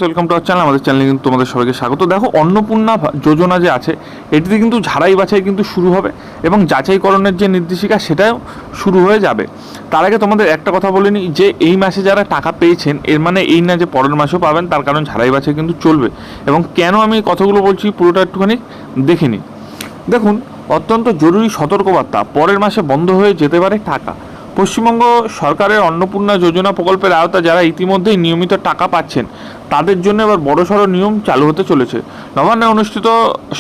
Welcome to our channel. আমাদের চ্যানেলে কিন্তু তোমাদের সবাইকে স্বাগত। দেখো, অন্নপূর্ণা যোজনা যে আছে এটিতে কিন্তু ঝাড়াই বাছাই কিন্তু শুরু হবে এবং যাচাইকরণের যে নির্দেশিকা সেটাও শুরু হয়ে যাবে। তার আগে তোমাদের একটা কথা বলে নিই যে এই মাসে যারা টাকা পেয়েছেন এর মানে এই না যে পরের মাসেও পাবেন, তার কারণ ঝাড়াই বাছাই কিন্তু চলবে। এবং কেন আমি এই কথাগুলো বলছি পুরোটা একটুখানি দেখে নিই। দেখুন, অত্যন্ত জরুরি সতর্কবার্তা, পরের মাসে বন্ধ হয়ে যেতে পারে টাকা। পশ্চিমবঙ্গ সরকারের অন্নপূর্ণা যোজনা প্রকল্পের আওতায় যারা ইতিমধ্যেই নিয়মিত টাকা পাচ্ছেন তাদের জন্য এবার বড়সড় নিয়ম চালু হতে চলেছে। নবান্নে অনুষ্ঠিত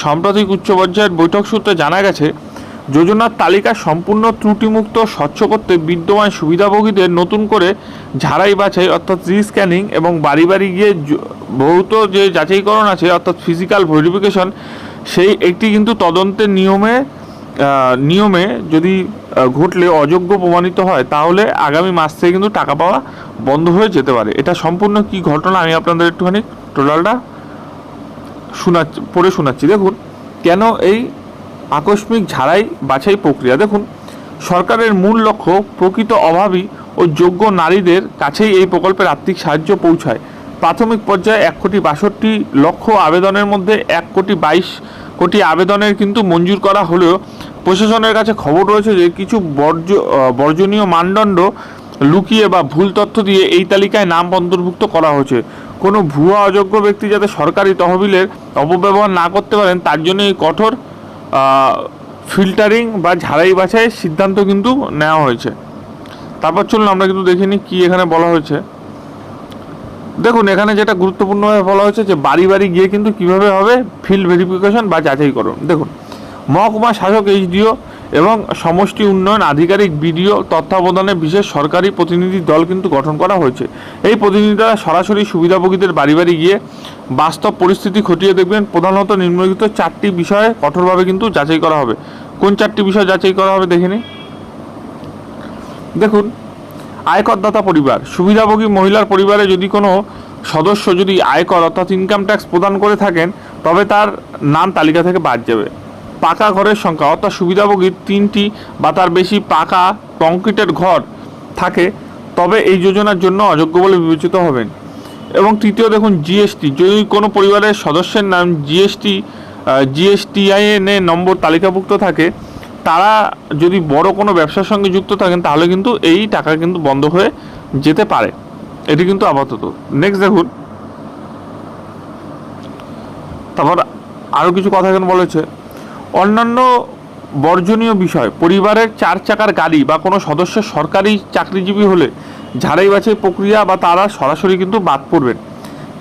সাম্প্রতিক উচ্চ পর্যায়ের বৈঠক সূত্রে জানা গেছে, যোজনার তালিকা সম্পূর্ণ ত্রুটিমুক্ত স্বচ্ছ করতে বিদ্যমান সুবিধাভোগীদের নতুন করে ঝাড়াই বাছাই অর্থাৎ রিস্ক্যানিং এবং বাড়ি বাড়ি গিয়ে ভৌত যে যাচাইকরণ আছে অর্থাৎ ফিজিক্যাল ভেরিফিকেশন, সেই একটি কিন্তু তদন্তের নিয়মে যদি ঘটলে অযোগ্য প্রমাণিত হয় তাহলে আগামী মাস থেকে কিন্তু টাকা পাওয়া বন্ধ হয়ে যেতে পারে। এটা সম্পূর্ণ কি ঘটনা আমি আপনাদের একটুখানি টোটালটা পড়ে শোনাচ্ছি। দেখুন, কেন এই আকস্মিক ঝাড়াই বাছাই প্রক্রিয়া। দেখুন, সরকারের মূল লক্ষ্য প্রকৃত অভাবী ও যোগ্য নারীদের কাছেই এই প্রকল্পের আর্থিক সাহায্য পৌঁছায়। প্রাথমিক পর্যায়ে 1,62,00,000 আবেদনের মধ্যে 1,22,00,000 আবেদনের কিন্তু মঞ্জুর করা হলেও প্রশাসনের কাছে খবর রয়েছে যে কিছু বর্জনীয় মানদণ্ড লুকিয়ে বা ভুল তথ্য দিয়ে এই তালিকায় নাম অন্তর্ভুক্ত করা হয়েছে। কোনো ভুয়া অযোগ্য ব্যক্তি যাতে সরকারি তহবিলের অপব্যবহার না করতে পারেন তার জন্য এই কঠোর ফিল্টারিং বা ঝাড়াই বাছাইয়ের সিদ্ধান্ত কিন্তু নেওয়া হয়েছে। তারপর চলুন আমরা কিন্তু দেখে নিই কী এখানে বলা হয়েছে। দেখুন, এখানে যেটা গুরুত্বপূর্ণভাবে বলা হয়েছে যে বাড়ি বাড়ি গিয়ে কিন্তু কীভাবে হবে ফিল্ড ভেরিফিকেশন বা যাচাইকরণ। দেখুন, মহকুমা শাসক এইচডিও এবং সমষ্টি উন্নয়ন আধিকারিক বিডিও তত্ত্বাবধানে বিশেষ সরকারি প্রতিনিধি দল কিন্তু গঠন করা হয়েছে। এই প্রতিনিধিরা সরাসরি সুবিধাভোগীদের বাড়ি বাড়ি গিয়ে বাস্তব পরিস্থিতি খতিয়ে দেখবেন। প্রধানত নিম্নলিখিত 4টি বিষয়ে কঠোরভাবে কিন্তু যাচাই করা হবে। কোন 4টি বিষয় যাচাই করা হবে দেখে নিই। দেখুন, আয়করদাতা পরিবার। সুবিধাভোগী মহিলার পরিবারে যদি কোনো সদস্য যদি আয়কর অর্থাৎ ইনকাম ট্যাক্স প্রদান করে থাকেন তবে তার নাম তালিকা থেকে বাদ যাবে। পাকা ঘরের সংখ্যা অর্থাৎ সুবিধাভোগীর 3টি বা তার বেশি পাকা কংক্রিটের ঘর থাকে তবে এই যোজনার জন্য অযোগ্য বলে বিবেচিত হবেন। এবং তৃতীয়, দেখুন, জিএসটি। যদি কোনো পরিবারের সদস্যের নাম জিএসটিআইএন নম্বর তালিকাভুক্ত থাকে, তারা যদি বড় কোনো ব্যবসার সঙ্গে যুক্ত থাকেন তাহলে কিন্তু এই টাকা কিন্তু বন্ধ হয়ে যেতে পারে। এটি কিন্তু আপাতত। নেক্সট দেখুন, তারপর আরও কিছু কথা এখানে বলেছে। অন্যান্য বর্জনীয় বিষয়, পরিবারের 4 চাকার গাড়ি বা কোনো সদস্য সরকারি চাকরিজীবী হলে ঝাড়াই বাছাই প্রক্রিয়া বা তারা সরাসরি কিন্তু বাদ পড়বেন।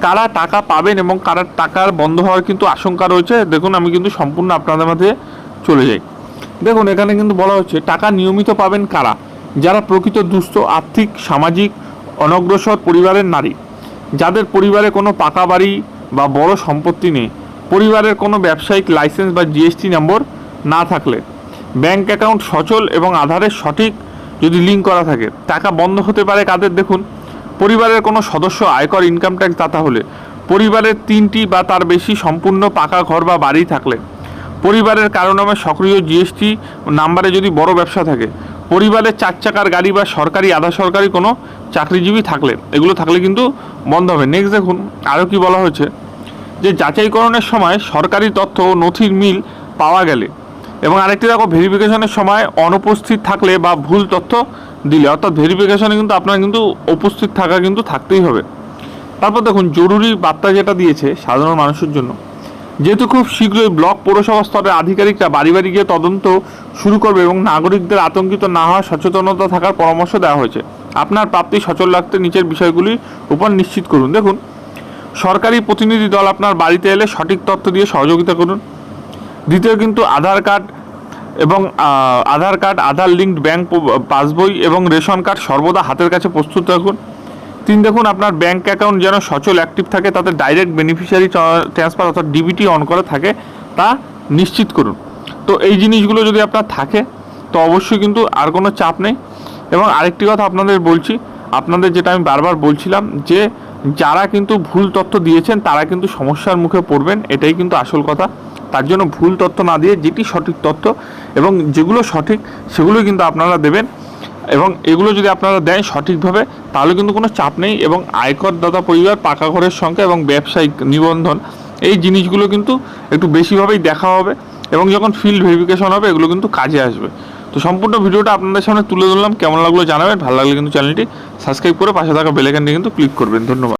কারা টাকা পাবেন এবং কারা টাকার বন্ধ হওয়ার কিন্তু আশঙ্কা রয়েছে, দেখুন আমি কিন্তু সম্পূর্ণ আপনাদের মাঝে চলে যাই। দেখুন, এখানে কিন্তু বলা হচ্ছে টাকা নিয়মিত পাবেন কারা, যারা প্রকৃত দুস্থ, আর্থিক সামাজিক অনগ্রসর পরিবারের নারী, যাদের পরিবারে কোনো পাকা বাড়ি বা বড় সম্পত্তি নেই, পরিবারের কোনো ব্যবসায়িক লাইসেন্স বা জিএসটি নম্বর না থাকলে, ব্যাংক অ্যাকাউন্ট সচল এবং আধারের সঠিক যদি লিঙ্ক করা থাকে। টাকা বন্ধ হতে পারে কাদের, দেখুন, পরিবারের কোনো সদস্য আয়কর ইনকাম ট্যাক্স দাতা হলে, পরিবারের 3টি বা তার বেশি সম্পূর্ণ পাকা ঘর বা বাড়ি থাকলে, পরিবারের কারো নামে সক্রিয় জিএসটি নাম্বারে যদি বড় ব্যবসা থাকে, পরিবারের 4 চাকার গাড়ি বা সরকারি আধা সরকারি কোনো চাকরিজীবী থাকলে, এগুলো থাকলে কিন্তু বন্ধ হবে। নেক্সট দেখুন, আরও কি বলা হয়েছে যে যাচাইকরণের সময় সরকারি তথ্য ও নথির মিল পাওয়া গেলে এবং আরেকটি দেখো, ভেরিফিকেশনের সময় অনুপস্থিত থাকলে বা ভুল তথ্য দিলে, অর্থাৎ ভেরিফিকেশনে কিন্তু আপনার কিন্তু উপস্থিত থাকা কিন্তু থাকতেই হবে। তারপর দেখুন, জরুরি বার্তা যেটা দিয়েছে সাধারণ মানুষের জন্য, যেহেতু খুব শীঘ্রই ব্লক পৌরসভা স্তরের আধিকারিকরা বাড়ি বাড়ি গিয়ে তদন্ত শুরু করবে এবং নাগরিকদের আতঙ্কিত না হওয়ার সচেতনতা থাকার পরামর্শ দেওয়া হয়েছে। আপনার প্রাপ্তি সচল রাখতে নিচের বিষয়গুলির উপর নিশ্চিত করুন। দেখুন, সরকারি প্রতিনিধি দল আপনার বাড়িতে এলে সঠিক তথ্য দিয়ে সহযোগিতা করুন। দ্বিতীয়, কিন্তু আধার কার্ড, আধার লিঙ্কড ব্যাংক পাসবই এবং রেশন কার্ড সর্বদা হাতের কাছে প্রস্তুত রাখুন। 3, দেখুন, আপনার ব্যাংক অ্যাকাউন্ট যেন সচল অ্যাক্টিভ থাকে, তাতে ডাইরেক্ট বেনিফিশিয়ারি ট্রান্সফার অর্থাৎ ডিবিটি অন করা থাকে তা নিশ্চিত করুন। তো এই জিনিসগুলো যদি আপনার থাকে তো অবশ্যই কিন্তু আর কোনো চাপ নেই। এবং আরেকটি কথা আপনাদের বলছি, আপনাদের যেটা আমি বারবার বলছিলাম যে যারা কিন্তু ভুল তথ্য দিয়েছেন তারা কিন্তু সমস্যার মুখে পড়বেন, এটাই কিন্তু আসল কথা। তার জন্য ভুল তথ্য না দিয়ে যেটি সঠিক তথ্য এবং যেগুলো সঠিক সেগুলোই কিন্তু আপনারা দেবেন। এবং এগুলো যদি আপনারা দেন সঠিকভাবে তাহলে কিন্তু কোনো চাপ নেই। এবং আয়করদাতা পরিবার, পাকা ঘরের সংখ্যা এবং ব্যবসায়িক নিবন্ধন এই জিনিসগুলো কিন্তু একটু বেশিভাবেই দেখা হবে এবং যখন ফিল্ড ভেরিফিকেশন হবে এগুলো কিন্তু কাজে আসবে। তো সম্পূর্ণ ভিডিওটা আপনাদের সামনে তুলে ধরলাম, কেমন লাগলো জানাবেন, ভালো লাগলে কিন্তু চ্যানেলটি সাবস্ক্রাইব করে পাশে থাকা বেল আইকনটি কিন্তু ক্লিক করবেন। ধন্যবাদ।